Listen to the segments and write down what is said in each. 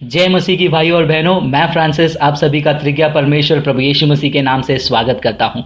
जय मसीह की भाई और बहनों, मैं फ्रांसिस आप सभी का त्रिज्ञा परमेश्वर प्रभु यीशु मसीह के नाम से स्वागत करता हूं।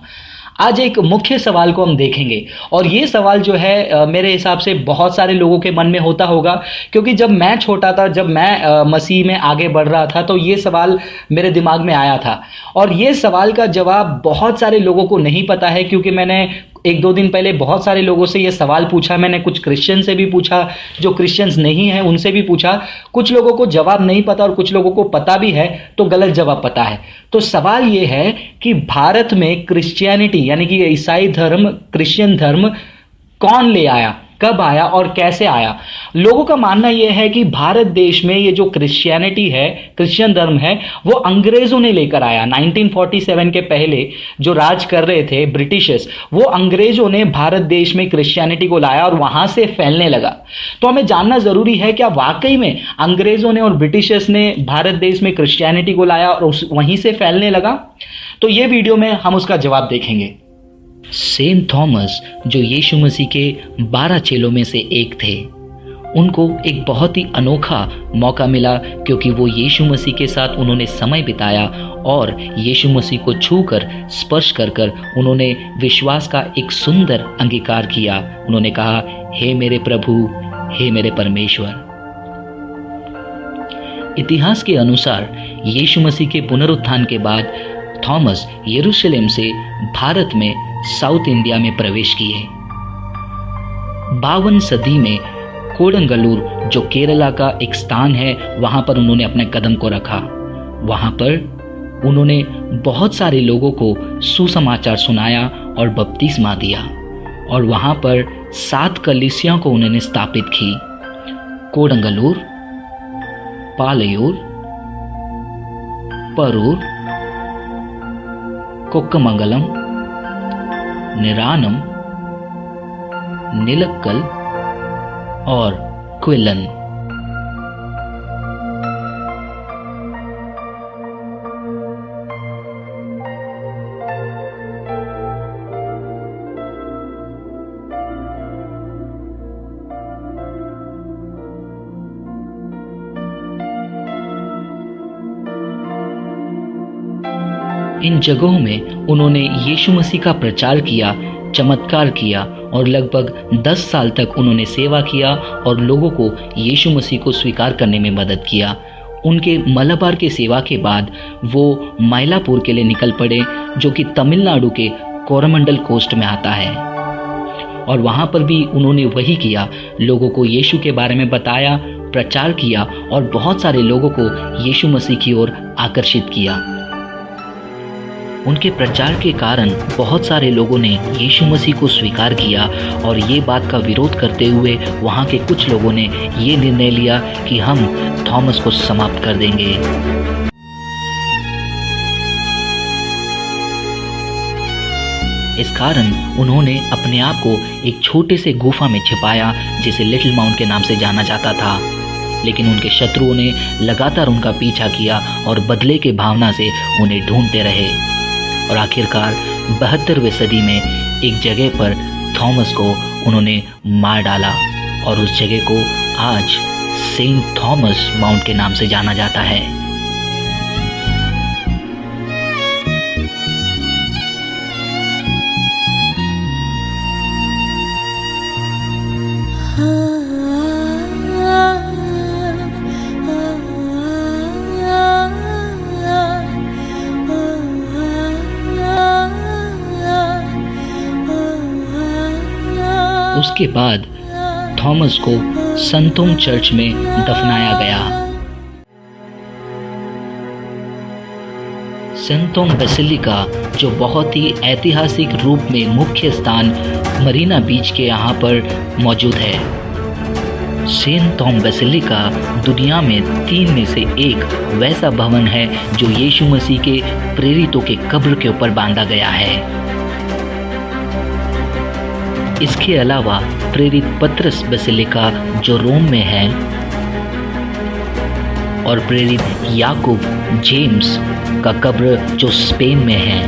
आज एक मुख्य सवाल को हम देखेंगे और ये सवाल जो है मेरे हिसाब से बहुत सारे लोगों के मन में होता होगा, क्योंकि जब मैं छोटा था, जब मैं मसीह में आगे बढ़ रहा था, तो ये सवाल मेरे दिमाग में आया था। और ये सवाल का जवाब बहुत सारे लोगों को नहीं पता है, क्योंकि मैंने एक दो दिन पहले बहुत सारे लोगों से ये सवाल पूछा। मैंने कुछ क्रिश्चियन से भी पूछा, जो क्रिश्चियंस नहीं हैं उनसे भी पूछा। कुछ लोगों को जवाब नहीं पता और कुछ लोगों को पता भी है तो गलत जवाब पता है। तो सवाल ये है कि भारत में क्रिश्चियनिटी यानी कि ईसाई धर्म, क्रिश्चियन धर्म कौन ले आया, कब आया और कैसे आया। लोगों का मानना यह है कि भारत देश में ये जो क्रिश्चियनिटी है, क्रिश्चियन धर्म है, वो अंग्रेजों ने लेकर आया। 1947 के पहले जो राज कर रहे थे ब्रिटिशर्स, वो अंग्रेजों ने भारत देश में क्रिश्चियनिटी को लाया और वहां से फैलने लगा। तो हमें जानना जरूरी है क्या वाकई में अंग्रेजों ने और ब्रिटिशर्स ने भारत देश में क्रिश्चियनिटी को लाया और वहीं से फैलने लगा। तो ये वीडियो में हम उसका जवाब देखेंगे। सेंट थॉमस, जो यीशु मसीह के 12 चेलों में से एक थे, उनको एक बहुत ही अनोखा मौका मिला, क्योंकि वो यीशु मसीह के साथ उन्होंने समय बिताया और यीशु मसीह को छूकर, स्पर्श कर कर उन्होंने विश्वास का एक सुंदर अंगीकार किया। उन्होंने कहा, हे मेरे प्रभु, हे मेरे परमेश्वर। इतिहास के अनुसार यीशु मसीह के पुनरुत्थान के बाद थॉमस यरूशलेम से भारत में साउथ इंडिया में प्रवेश किए। 52 सदी में कोडंगलूर, जो केरला का एक स्थान है, वहां पर उन्होंने अपने कदम को रखा। वहां पर उन्होंने बहुत सारे लोगों को सुसमाचार सुनाया और बपतिस्मा दिया, और वहां पर 7 कलीसियाओं को उन्होंने स्थापित की। कोडंगलूर, पालयूर, परूर, कोक्कमंगलम, निरानम, निलक्कल और क्विलन। इन जगहों में उन्होंने यीशु मसीह का प्रचार किया, चमत्कार किया और लगभग 10 साल तक उन्होंने सेवा किया और लोगों को यीशु मसीह को स्वीकार करने में मदद किया। उनके मलबार के सेवा के बाद वो माइलापुर के लिए निकल पड़े, जो कि तमिलनाडु के कोरमंडल कोस्ट में आता है, और वहाँ पर भी उन्होंने वही किया, लोगों को यीशु के बारे में बताया, प्रचार किया और बहुत सारे लोगों को यीशु मसीह की ओर आकर्षित किया। उनके प्रचार के कारण बहुत सारे लोगों ने यीशु मसीह को स्वीकार किया, और ये बात का विरोध करते हुए वहाँ के कुछ लोगों ने ये निर्णय लिया कि हम थॉमस को समाप्त कर देंगे। इस कारण उन्होंने अपने आप को एक छोटे से गुफा में छिपाया, जिसे लिटिल माउंट के नाम से जाना जाता था। लेकिन उनके शत्रुओं ने लगातार उनका पीछा किया और बदले के भावना से उन्हें ढूंढते रहे, और आखिरकार 72वीं सदी में एक जगह पर थॉमस को उन्होंने मार डाला, और उस जगह को आज सेंट थॉमस माउंट के नाम से जाना जाता है। उसके बाद थॉमस को संतोम चर्च में दफनाया गया। संतोम बेसिलिका, जो बहुत ही ऐतिहासिक रूप में मुख्य स्थान मरीना बीच के यहाँ पर मौजूद है। सेंट थॉम बेसिलिका दुनिया में 3 में से एक वैसा भवन है जो यीशु मसीह के प्रेरितों के कब्र के ऊपर बांधा गया है। इसके अलावा प्रेरित पतरस बेसिलिका, जो रोम में है, और प्रेरित याकूब जेम्स का कब्र, जो स्पेन में है।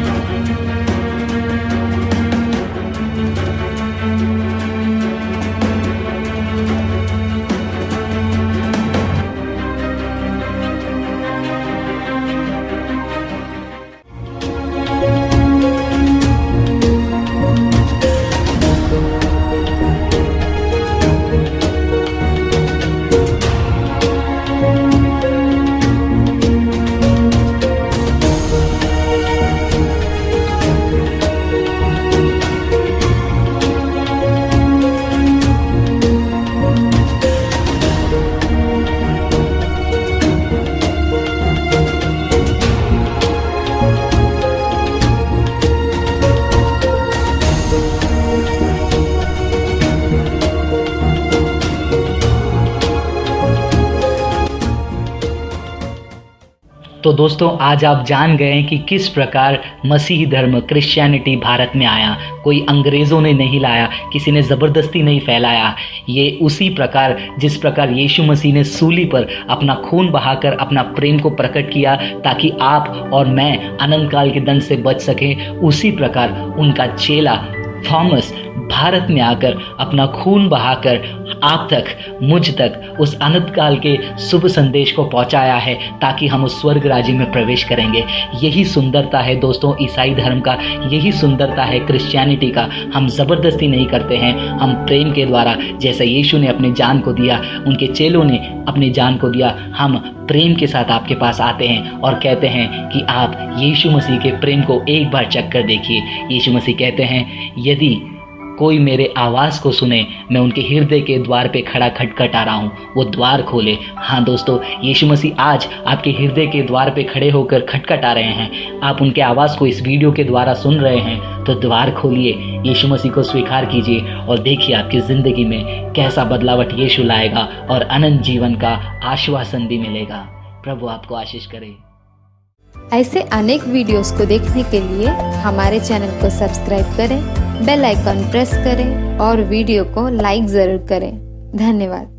तो दोस्तों आज आप जान गए कि किस प्रकार मसीही धर्म क्रिश्चियनिटी भारत में आया। कोई अंग्रेज़ों ने नहीं लाया, किसी ने ज़बरदस्ती नहीं फैलाया। ये उसी प्रकार जिस प्रकार यीशु मसीह ने सूली पर अपना खून बहाकर अपना प्रेम को प्रकट किया ताकि आप और मैं अनंत काल के दंड से बच सकें, उसी प्रकार उनका चेला थॉमस भारत में आकर अपना खून बहाकर आप तक, मुझ तक उस अनंत काल के शुभ संदेश को पहुंचाया है ताकि हम उस स्वर्ग राज्य में प्रवेश करेंगे। यही सुंदरता है दोस्तों ईसाई धर्म का, यही सुंदरता है क्रिश्चियनिटी का। हम ज़बरदस्ती नहीं करते हैं, हम प्रेम के द्वारा, जैसे यीशु ने अपनी जान को दिया, उनके चेलों ने अपनी जान को दिया, हम प्रेम के साथ आपके पास आते हैं और कहते हैं कि आप यीशु मसीह के प्रेम को एक बार चख कर देखिए। यीशु मसीह कहते हैं, यदि कोई मेरे आवाज़ को सुने, मैं उनके हृदय के द्वार पे खड़ा खटखटा रहा हूँ, वो द्वार खोले। हाँ दोस्तों, यीशु मसीह आज आपके हृदय के द्वार पे खड़े होकर खटखटा रहे हैं। आप उनके आवाज़ को इस वीडियो के द्वारा सुन रहे हैं तो द्वार खोलिए, यीशु मसीह को स्वीकार कीजिए और देखिए आपकी ज़िंदगी में कैसा बदलावट यीशु लाएगा और अनंत जीवन का आश्वासन भी मिलेगा। प्रभु आपको आशीष करे। ऐसे अनेक वीडियोस को देखने के लिए हमारे चैनल को सब्सक्राइब करें, बेल आइकॉन प्रेस करें और वीडियो को लाइक ज़रूर करें। धन्यवाद।